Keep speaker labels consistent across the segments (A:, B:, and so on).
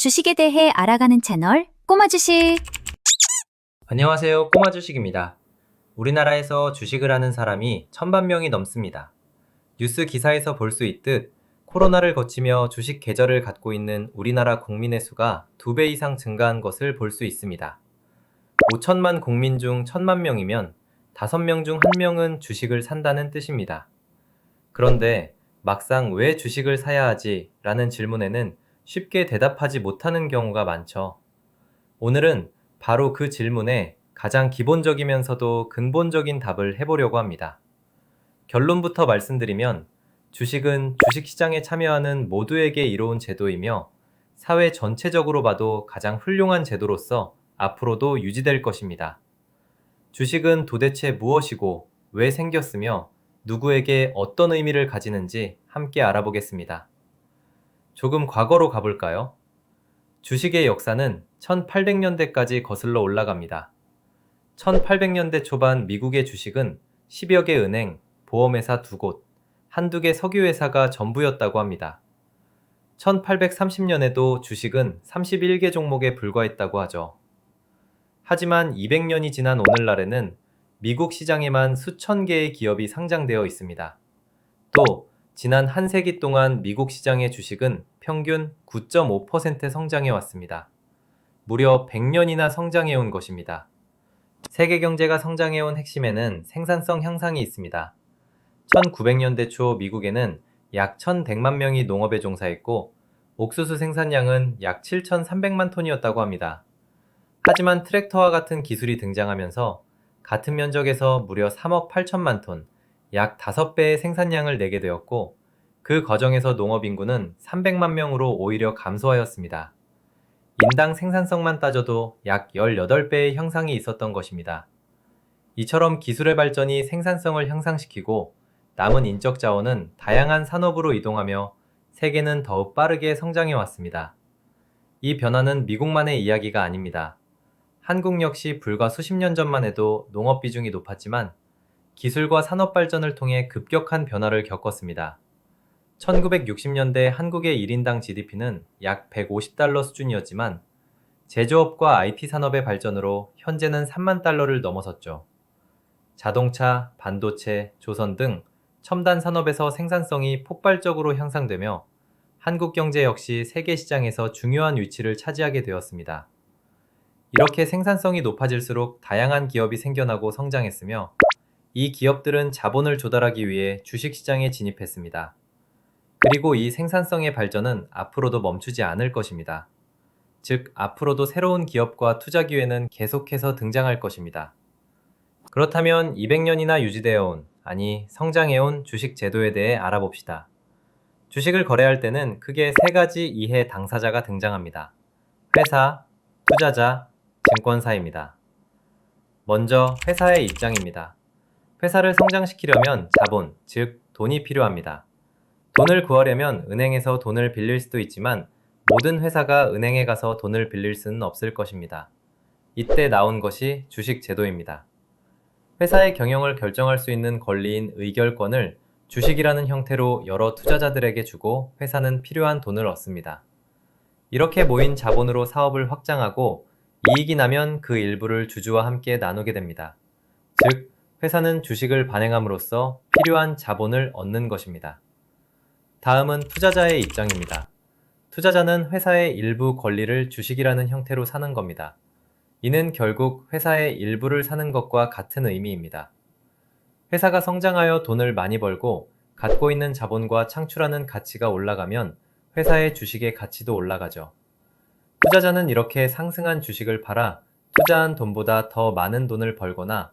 A: 주식에 대해 알아가는 채널 꼬마 주식.
B: 안녕하세요. 꼬마 주식입니다. 우리나라에서 주식을 하는 사람이 1000만 명이 넘습니다. 뉴스 기사에서 볼 수 있듯 코로나를 거치며 주식 계좌를 갖고 있는 우리나라 국민의 수가 2배 이상 증가한 것을 볼 수 있습니다. 5천만 국민 중 1000만 명이면 5명 중 1명은 주식을 산다는 뜻입니다. 그런데 막상 왜 주식을 사야 하지? 라는 질문에는 쉽게 대답하지 못하는 경우가 많죠. 오늘은 바로 그 질문에 가장 기본적이면서도 근본적인 답을 해보려고 합니다. 결론부터 말씀드리면 주식은 주식시장에 참여하는 모두에게 이로운 제도이며 사회 전체적으로 봐도 가장 훌륭한 제도로서 앞으로도 유지될 것입니다. 주식은 도대체 무엇이고 왜 생겼으며 누구에게 어떤 의미를 가지는지 함께 알아보겠습니다. 조금 과거로 가볼까요? 주식의 역사는 1800년대까지 거슬러 올라갑니다. 1800년대 초반 미국의 주식은 10여 개 은행, 보험회사 2곳, 한두 개 석유회사가 전부였다고 합니다. 1830년에도 주식은 31개 종목에 불과했다고 하죠. 하지만 200년이 지난 오늘날에는 미국 시장에만 수천 개의 기업이 상장되어 있습니다. 또 지난 한 세기 동안 미국 시장의 주식은 평균 9.5% 성장해 왔습니다. 무려 100년이나 성장해 온 것입니다. 세계 경제가 성장해 온 핵심에는 생산성 향상이 있습니다. 1900년대 초 미국에는 약 1100만 명이 농업에 종사했고 옥수수 생산량은 약 7300만 톤이었다고 합니다. 하지만 트랙터와 같은 기술이 등장하면서 같은 면적에서 무려 3억 8천만 톤, 약 5배의 생산량을 내게 되었고 그 과정에서 농업 인구는 300만 명으로 오히려 감소하였습니다. 인당 생산성만 따져도 약 18배의 향상이 있었던 것입니다. 이처럼 기술의 발전이 생산성을 향상시키고 남은 인적 자원은 다양한 산업으로 이동하며 세계는 더욱 빠르게 성장해 왔습니다. 이 변화는 미국만의 이야기가 아닙니다. 한국 역시 불과 수십 년 전만 해도 농업 비중이 높았지만 기술과 산업 발전을 통해 급격한 변화를 겪었습니다. 1960년대 한국의 1인당 GDP는 약 150달러 수준이었지만 제조업과 IT 산업의 발전으로 현재는 3만 달러를 넘어섰죠. 자동차, 반도체, 조선 등 첨단 산업에서 생산성이 폭발적으로 향상되며 한국 경제 역시 세계 시장에서 중요한 위치를 차지하게 되었습니다. 이렇게 생산성이 높아질수록 다양한 기업이 생겨나고 성장했으며 이 기업들은 자본을 조달하기 위해 주식시장에 진입했습니다. 그리고 이 생산성의 발전은 앞으로도 멈추지 않을 것입니다. 즉, 앞으로도 새로운 기업과 투자 기회는 계속해서 등장할 것입니다. 그렇다면 200년이나 유지되어 온, 성장해온 주식 제도에 대해 알아봅시다. 주식을 거래할 때는 크게 세 가지 이해 당사자가 등장합니다. 회사, 투자자, 증권사입니다. 먼저 회사의 입장입니다. 회사를 성장시키려면 자본, 즉 돈이 필요합니다. 돈을 구하려면 은행에서 돈을 빌릴 수도 있지만 모든 회사가 은행에 가서 돈을 빌릴 수는 없을 것입니다. 이때 나온 것이 주식 제도입니다. 회사의 경영을 결정할 수 있는 권리인 의결권을 주식이라는 형태로 여러 투자자들에게 주고 회사는 필요한 돈을 얻습니다. 이렇게 모인 자본으로 사업을 확장하고 이익이 나면 그 일부를 주주와 함께 나누게 됩니다. 즉, 회사는 주식을 발행함으로써 필요한 자본을 얻는 것입니다. 다음은 투자자의 입장입니다. 투자자는 회사의 일부 권리를 주식이라는 형태로 사는 겁니다. 이는 결국 회사의 일부를 사는 것과 같은 의미입니다. 회사가 성장하여 돈을 많이 벌고 갖고 있는 자본과 창출하는 가치가 올라가면 회사의 주식의 가치도 올라가죠. 투자자는 이렇게 상승한 주식을 팔아 투자한 돈보다 더 많은 돈을 벌거나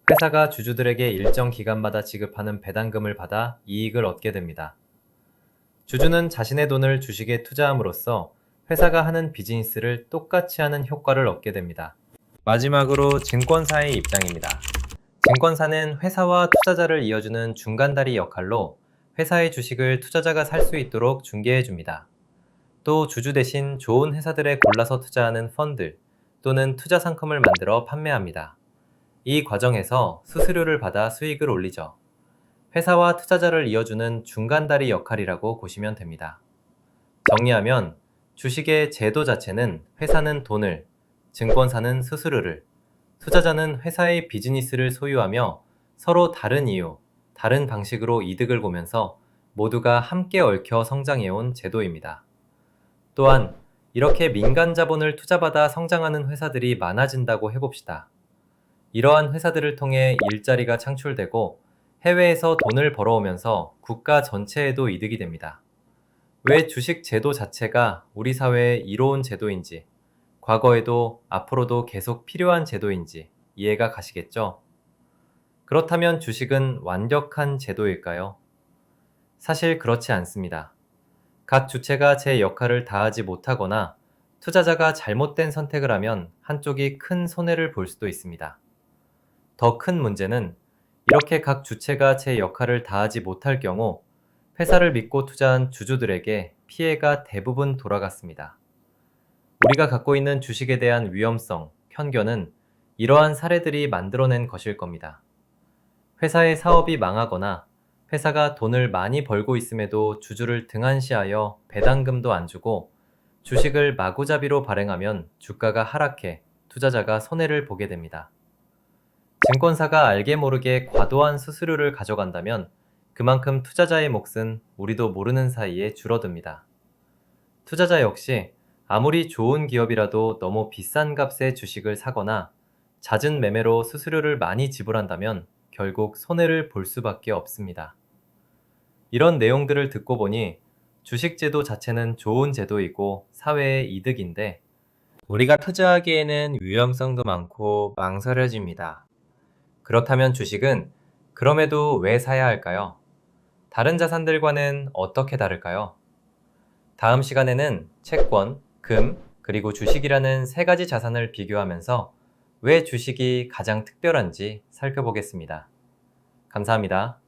B: 회사가 주주들에게 일정 기간마다 지급하는 배당금을 받아 이익을 얻게 됩니다. 주주는 자신의 돈을 주식에 투자함으로써 회사가 하는 비즈니스를 똑같이 하는 효과를 얻게 됩니다. 마지막으로 증권사의 입장입니다. 증권사는 회사와 투자자를 이어주는 중간다리 역할로 회사의 주식을 투자자가 살 수 있도록 중개해줍니다. 또 주주 대신 좋은 회사들에 골라서 투자하는 펀드 또는 투자 상품을 만들어 판매합니다. 이 과정에서 수수료를 받아 수익을 올리죠. 회사와 투자자를 이어주는 중간다리 역할이라고 보시면 됩니다. 정리하면 주식의 제도 자체는 회사는 돈을, 증권사는 수수료를, 투자자는 회사의 비즈니스를 소유하며 서로 다른 이유, 다른 방식으로 이득을 보면서 모두가 함께 얽혀 성장해온 제도입니다. 또한 이렇게 민간 자본을 투자받아 성장하는 회사들이 많아진다고 해봅시다. 이러한 회사들을 통해 일자리가 창출되고 해외에서 돈을 벌어오면서 국가 전체에도 이득이 됩니다. 왜 주식 제도 자체가 우리 사회에 이로운 제도인지, 과거에도 앞으로도 계속 필요한 제도인지 이해가 가시겠죠? 그렇다면 주식은 완벽한 제도일까요? 사실 그렇지 않습니다. 각 주체가 제 역할을 다하지 못하거나 투자자가 잘못된 선택을 하면 한쪽이 큰 손해를 볼 수도 있습니다. 더 큰 문제는 이렇게 각 주체가 제 역할을 다하지 못할 경우 회사를 믿고 투자한 주주들에게 피해가 대부분 돌아갔습니다. 우리가 갖고 있는 주식에 대한 위험성, 편견은 이러한 사례들이 만들어낸 것일 겁니다. 회사의 사업이 망하거나 회사가 돈을 많이 벌고 있음에도 주주를 등한시하여 배당금도 안 주고 주식을 마구잡이로 발행하면 주가가 하락해 투자자가 손해를 보게 됩니다. 증권사가 알게 모르게 과도한 수수료를 가져간다면 그만큼 투자자의 몫은 우리도 모르는 사이에 줄어듭니다. 투자자 역시 아무리 좋은 기업이라도 너무 비싼 값의 주식을 사거나 잦은 매매로 수수료를 많이 지불한다면 결국 손해를 볼 수밖에 없습니다. 이런 내용들을 듣고 보니 주식제도 자체는 좋은 제도이고 사회의 이득인데 우리가 투자하기에는 위험성도 많고 망설여집니다. 그렇다면 주식은 그럼에도 왜 사야 할까요? 다른 자산들과는 어떻게 다를까요? 다음 시간에는 채권, 금, 그리고 주식이라는 세 가지 자산을 비교하면서 왜 주식이 가장 특별한지 살펴보겠습니다. 감사합니다.